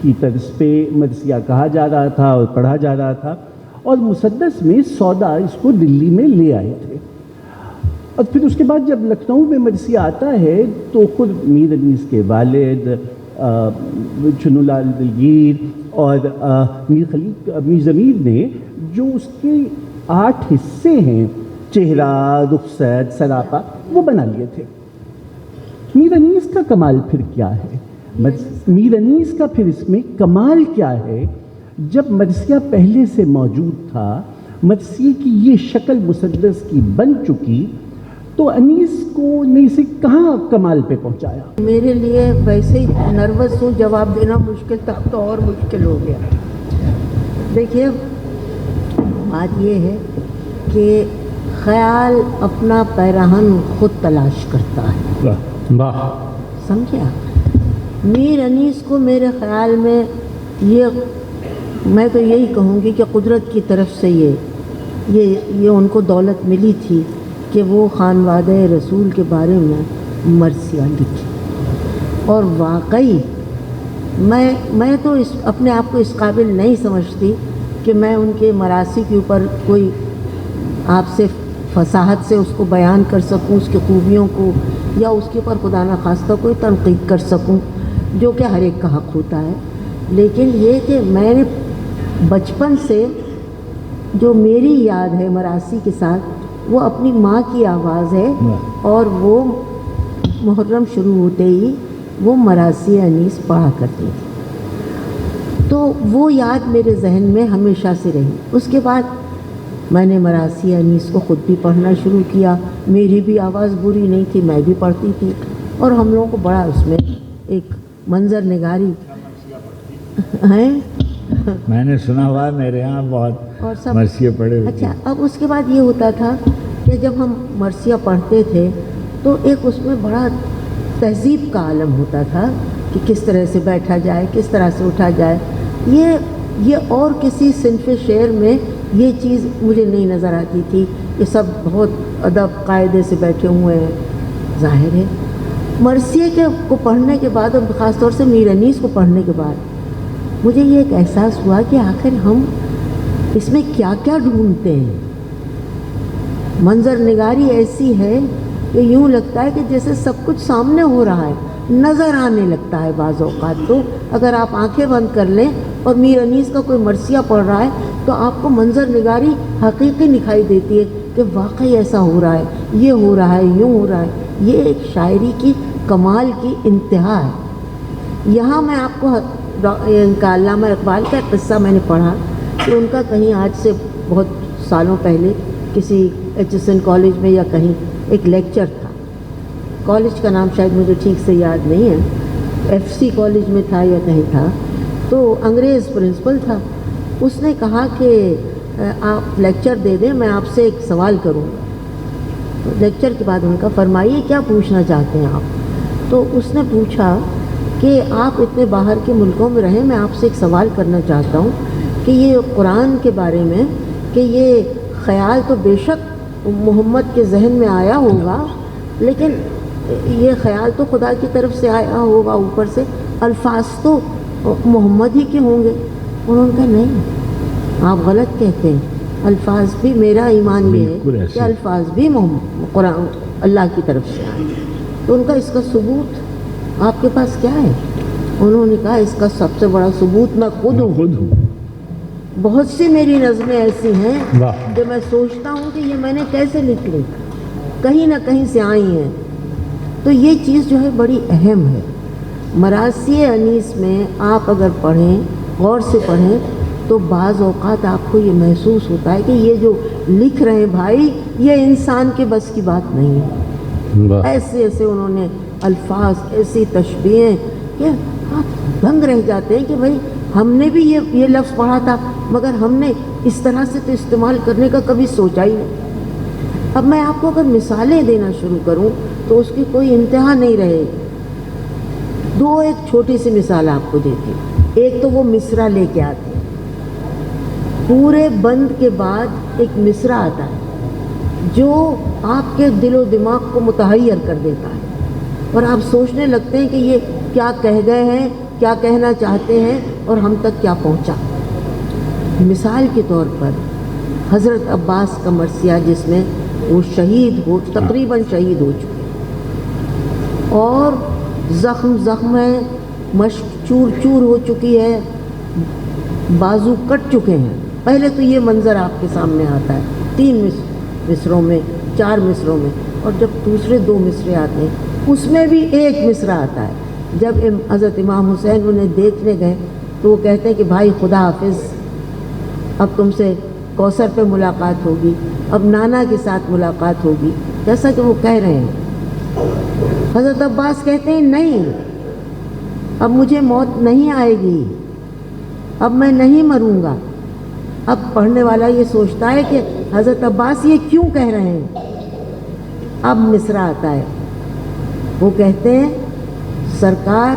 کی طرز پہ مرثیہ کہا جا رہا تھا اور پڑھا جا رہا تھا، اور مسدس میں سودا اس کو دلی میں لے آئے تھے۔ اور پھر اس کے بعد جب لکھنؤ میں مرثیہ آتا ہے تو خود میر انیس کے والد چنو لال دلگیر اور میر ضمیر نے جو اس کے 8 حصے ہیں، چہرہ، رخصت، سراپا، وہ بنا لیے تھے۔ میر انیس کا کمال پھر کیا ہے؟ میر انیس کا پھر اس میں کمال کیا ہے؟ جب مرثیہ پہلے سے موجود تھا، مرثیے کی یہ شکل مسدس کی بن چکی، تو انیس کو نے اسے کہاں کمال پہ پہنچایا؟ میرے لیے ویسے ہی نروس ہوں، جواب دینا مشکل تک تو اور مشکل ہو گیا۔ دیکھیے، بات یہ ہے کہ خیال اپنا پیراہن خود تلاش کرتا ہے۔ واہ، سمجھے آپ؟ میر انیس کو میرے خیال میں میں تو یہی کہوں گی کہ قدرت کی طرف سے یہ ان کو دولت ملی تھی کہ وہ خانوادہ رسول کے بارے میں مرثیہ لکھی۔ اور واقعی میں تو اپنے آپ کو اس قابل نہیں سمجھتی کہ میں ان کے مراثی کے اوپر کوئی آپ سے فصاحت سے اس کو بیان کر سکوں، اس کی خوبیوں کو، یا اس کے اوپر خدا نخواستہ کوئی تنقید کر سکوں، جو کہ ہر ایک کا حق ہوتا ہے۔ لیکن یہ کہ میں نے بچپن سے جو میری یاد ہے مراثی کے ساتھ، وہ اپنی ماں کی آواز ہے، اور وہ محرم شروع ہوتے ہی وہ مراثی انیس پڑھا کرتی تھی، تو وہ یاد میرے ذہن میں ہمیشہ سے رہی۔ اس کے بعد میں نے مراثی انیس کو خود بھی پڑھنا شروع کیا۔ میری بھی آواز بری نہیں تھی، میں بھی پڑھتی تھی، اور ہم لوگوں کو بڑا اس میں ایک منظر نگاری ہیں۔ میں نے سنا ہوا میرے ہاں بہت مرثیہ پڑھے ہوئے۔ اچھا، اب اس کے بعد یہ ہوتا تھا کہ جب ہم مرثیہ پڑھتے تھے تو ایک اس میں بڑا تہذیب کا عالم ہوتا تھا کہ کس طرح سے بیٹھا جائے، کس طرح سے اٹھا جائے۔ یہ اور کسی صنف شعر میں یہ چیز مجھے نہیں نظر آتی تھی کہ سب بہت ادب قاعدے سے بیٹھے ہوئے ہیں۔ ظاہر ہے مرثیے کو پڑھنے کے بعد، اور خاص طور سے میر انیس کو پڑھنے کے بعد، مجھے یہ ایک احساس ہوا کہ آخر ہم اس میں کیا کیا ڈھونڈتے ہیں۔ منظر نگاری ایسی ہے کہ یوں لگتا ہے کہ جیسے سب کچھ سامنے ہو رہا ہے، نظر آنے لگتا ہے بعض اوقات۔ تو اگر آپ آنکھیں بند کر لیں اور میر انیس کا کوئی مرثیہ پڑھ رہا ہے تو آپ کو منظر نگاری حقیقی دکھائی دیتی ہے کہ واقعی ایسا ہو رہا ہے، یہ ہو رہا ہے، یوں ہو رہا ہے۔ یہ ایک شاعری کی کمال کی انتہا ہے۔ یہاں میں آپ کو علامہ اقبال کا قصہ میں نے پڑھا کہ ان کا کہیں آج سے بہت سالوں پہلے کسی ایچ ایس این کالج میں یا کہیں ایک لیکچر تھا۔ کالج کا نام شاید مجھے ٹھیک سے یاد نہیں ہے، ایف سی کالج میں تھا یا کہیں تھا، تو انگریز پرنسپل تھا۔ اس نے کہا کہ آپ لیکچر دے دیں، میں آپ سے ایک سوال کروں گا۔ تو لیکچر کے بعد ان کا فرمائیے کیا پوچھنا چاہتے ہیں آپ؟ تو اس نے پوچھا کہ آپ اتنے باہر کے ملکوں میں رہیں، میں آپ سے ایک سوال کرنا چاہتا ہوں کہ یہ قرآن کے بارے میں، کہ یہ خیال تو بے شک محمد کے ذہن میں آیا ہوگا، لیکن یہ خیال تو خدا کی طرف سے آیا ہوگا اوپر سے، الفاظ تو محمد ہی کے ہوں گے۔ انہوں نے کہا نہیں، آپ غلط کہتے ہیں، الفاظ بھی، میرا ایمان یہ ہے کہ الفاظ بھی قرآن اللہ کی طرف سے آئے۔ تو ان کا اس کا ثبوت آپ کے پاس کیا ہے؟ انہوں نے کہا اس کا سب سے بڑا ثبوت میں خود ہوں۔ بہت سی میری نظمیں ایسی ہیں جو میں سوچتا ہوں کہ یہ میں نے کیسے لکھ لی، کہیں نہ کہیں سے آئی ہیں۔ تو یہ چیز جو ہے بڑی اہم ہے۔ مراثی انیس میں آپ اگر پڑھیں، غور سے پڑھیں، تو بعض اوقات آپ کو یہ محسوس ہوتا ہے کہ یہ جو لکھ رہے ہیں بھائی، یہ انسان کے بس کی بات نہیں ہے۔ ایسے ایسے انہوں نے الفاظ، ایسی تشبیہیں کہ آپ دنگ رہ جاتے ہیں کہ بھائی ہم نے بھی یہ لفظ پڑھا تھا، مگر ہم نے اس طرح سے تو استعمال کرنے کا کبھی سوچا ہی نہیں۔ اب میں آپ کو اگر مثالیں دینا شروع کروں تو اس کی کوئی انتہا نہیں رہے گی۔ ایک چھوٹی سی مثال آپ کو دیتی ہوں۔ ایک تو وہ مصرع لے کے آتے ہیں، پورے بند کے بعد ایک مصرع آتا ہے جو آپ کے دل و دماغ کو متحیر کر دیتا ہے، اور آپ سوچنے لگتے ہیں کہ یہ کیا کہہ گئے ہیں کیا کہنا چاہتے ہیں اور ہم تک کیا پہنچا. مثال کے طور پر حضرت عباس کا مرثیہ جس میں وہ تقریباً شہید ہو چکے اور زخم ہے، مشق چور چور ہو چکی ہے، بازو کٹ چکے ہیں. پہلے تو یہ منظر آپ کے سامنے آتا ہے 3 مصروں میں، 4 مصروں میں، اور جب دوسرے 2 مصرے آتے ہیں اس میں بھی ایک مصرع آتا ہے. جب حضرت امام حسین انہیں دیکھنے گئے تو وہ کہتے ہیں کہ بھائی خدا حافظ، اب تم سے کوثر پہ ملاقات ہوگی، اب نانا کے ساتھ ملاقات ہوگی، جیسا کہ وہ کہہ رہے ہیں. حضرت عباس کہتے ہیں نہیں، اب مجھے موت نہیں آئے گی، اب میں نہیں مروں گا. اب پڑھنے والا یہ سوچتا ہے کہ حضرت عباس یہ کیوں کہہ رہے ہیں. اب مصرع آتا ہے، وہ کہتے ہیں سرکار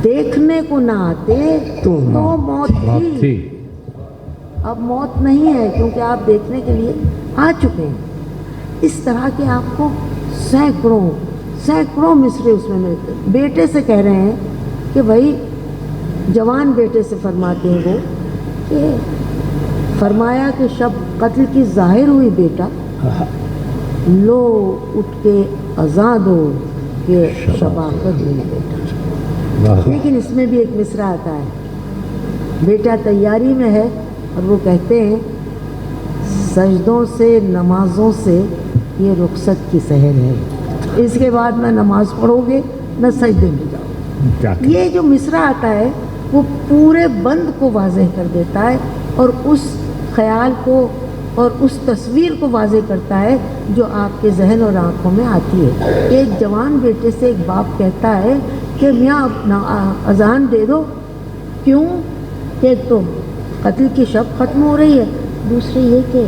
دیکھنے کو نہ آتے تو موت تھی، اب موت نہیں ہے کیونکہ آپ دیکھنے کے لیے آ چکے ہیں. اس طرح کے آپ کو سینکڑوں مصرے اس میں ملتے. بیٹے سے کہہ رہے ہیں کہ بھائی، جوان بیٹے سے فرماتے ہیں وہ کہ فرمایا کہ شب قتل کی ظاہر ہوئی بیٹا، لو اٹھ کے اذاں دو کہ شباقت ہوئی بیٹا. لیکن اس میں بھی ایک مصرع آتا ہے، بیٹا تیاری میں ہے اور وہ کہتے ہیں سجدوں سے نمازوں سے یہ رخصت کی سحر ہے، اس کے بعد نہ نماز پڑھو گے نہ سجدے میں جاؤ. یہ جو مصرع آتا ہے وہ پورے بند کو واضح کر دیتا ہے اور اس خیال کو اور اس تصویر کو واضح کرتا ہے جو آپ کے ذہن اور آنکھوں میں آتی ہے. ایک جوان بیٹے سے ایک باپ کہتا ہے کہ میاں اذان دے دو. کیوں؟ کہ تو قتل کی شب ختم ہو رہی ہے، دوسرے یہ کہ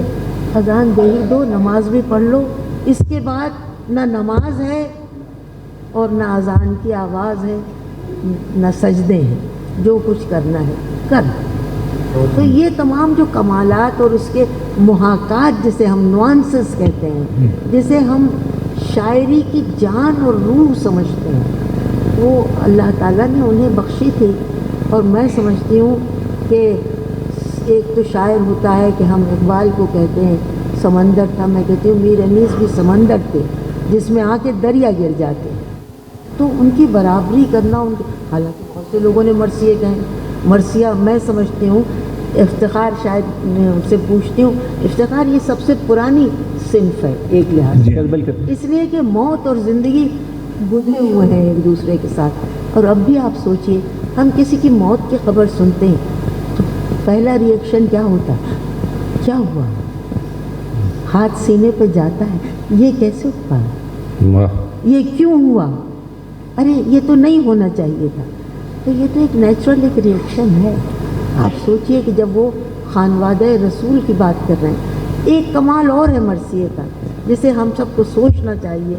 اذان دے ہی دو، نماز بھی پڑھ لو. اس کے بعد نہ نماز ہے اور نہ اذان کی آواز ہے، نہ سجدے ہیں، جو کچھ کرنا ہے کر. تو یہ تمام جو کمالات اور اس کے محاکات جسے ہم نوانسز کہتے ہیں، جسے ہم شاعری کی جان اور روح سمجھتے ہیں، وہ اللہ تعالیٰ نے انہیں بخشی تھی. اور میں سمجھتی ہوں کہ ایک تو شاعر ہوتا ہے کہ ہم اقبال کو کہتے ہیں سمندر تھا، میں کہتی ہوں میر انیس بھی سمندر تھے جس میں آ کے دریا گر جاتے ہیں. تو ان کی برابری کرنا حالانکہ بہت سے لوگوں نے مرثیے کہیں. مرثیہ میں سمجھتی ہوں افتخار، شاید میں ان سے پوچھتی ہوں، افتخار یہ سب سے پرانی صنف ہے ایک لحاظ سے، اس لیے کہ موت اور زندگی گزرے ہوئے ہیں ایک دوسرے کے ساتھ. اور اب بھی آپ سوچئے، ہم کسی کی موت کی خبر سنتے ہیں تو پہلا ریئیکشن کیا ہوتا ہے؟ کیا ہوا؟ ہاتھ سینے پہ جاتا ہے، یہ کیسے ہوا؟ یہ کیوں ہوا؟ ارے یہ تو نہیں ہونا چاہیے تھا. تو یہ تو ایک نیچرل ایک ریئیکشن ہے. آپ سوچئے کہ جب وہ خانوادہ رسول کی بات کر رہے ہیں، ایک کمال اور ہے مرثیے کا جسے ہم سب کو سوچنا چاہیے،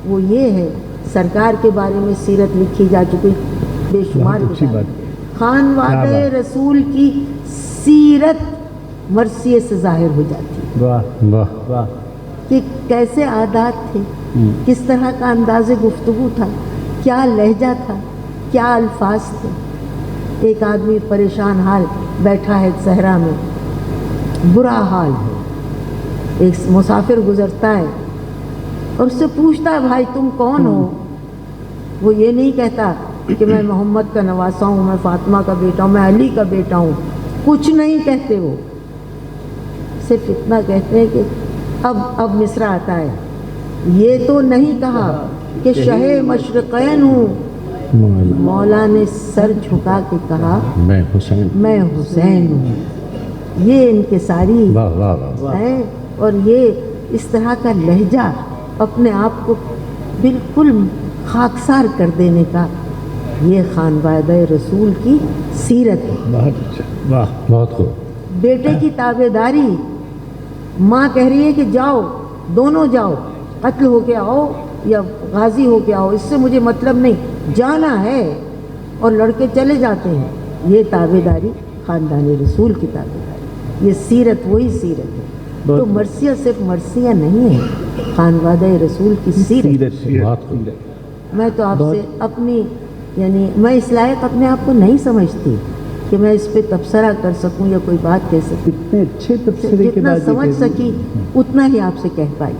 وہ یہ ہے سرکار کے بارے میں سیرت لکھی جا چکی بے شمار. خانوادہ رسول کی سیرت مرثیے سے ظاہر ہو جاتی ہے. واہ واہ واہ، کہ کیسے عادات تھے، کس طرح کا انداز گفتگو تھا، کیا لہجہ تھا، کیا الفاظ تھے. ایک آدمی پریشان حال بیٹھا ہے صحرا میں، برا حال ہے، ایک مسافر گزرتا ہے اور اس سے پوچھتا ہے بھائی تم کون ہو؟ وہ یہ نہیں کہتا کہ میں محمد کا نواسا ہوں، میں فاطمہ کا بیٹا ہوں، میں علی کا بیٹا ہوں، کچھ نہیں کہتے. وہ صرف اتنا کہتے ہیں کہ اب مصرع آتا ہے، یہ تو نہیں کہا کہ شہ مشرقین ہوں، مولا نے سر جھکا کے کہا میں حسین ہوں. یہ انکساری ہے اور یہ اس طرح کا لہجہ اپنے آپ کو بالکل خاکسار کر دینے کا، یہ خانوادہ رسول کی سیرت ہے. بہت اچھا، واہ بہت خوب. بیٹے کی تابع داری، ماں کہہ رہی ہے کہ جاؤ، دونوں جاؤ، قتل ہو کے آؤ یا غازی ہو کے آؤ، اس سے مجھے مطلب نہیں، جانا ہے. اور لڑکے چلے جاتے ہیں. یہ تابع داری خاندان رسول کی تابع داری، یہ سیرت وہی سیرت ہے. تو مرثیہ صرف مرثیہ نہیں ہے، خانوادہ رسول کی سیرت. میں تو آپ سے اپنی یعنی میں اس لائق اپنے آپ کو نہیں سمجھتی کہ میں اس پہ تبصرہ کر سکوں یا کوئی بات کہہ سکوں. اتنے اچھے تبصرے کے جتنا بعد یہ سمجھ کہہ رہی ہیں. سکی اتنا ہی آپ سے کہہ پائی.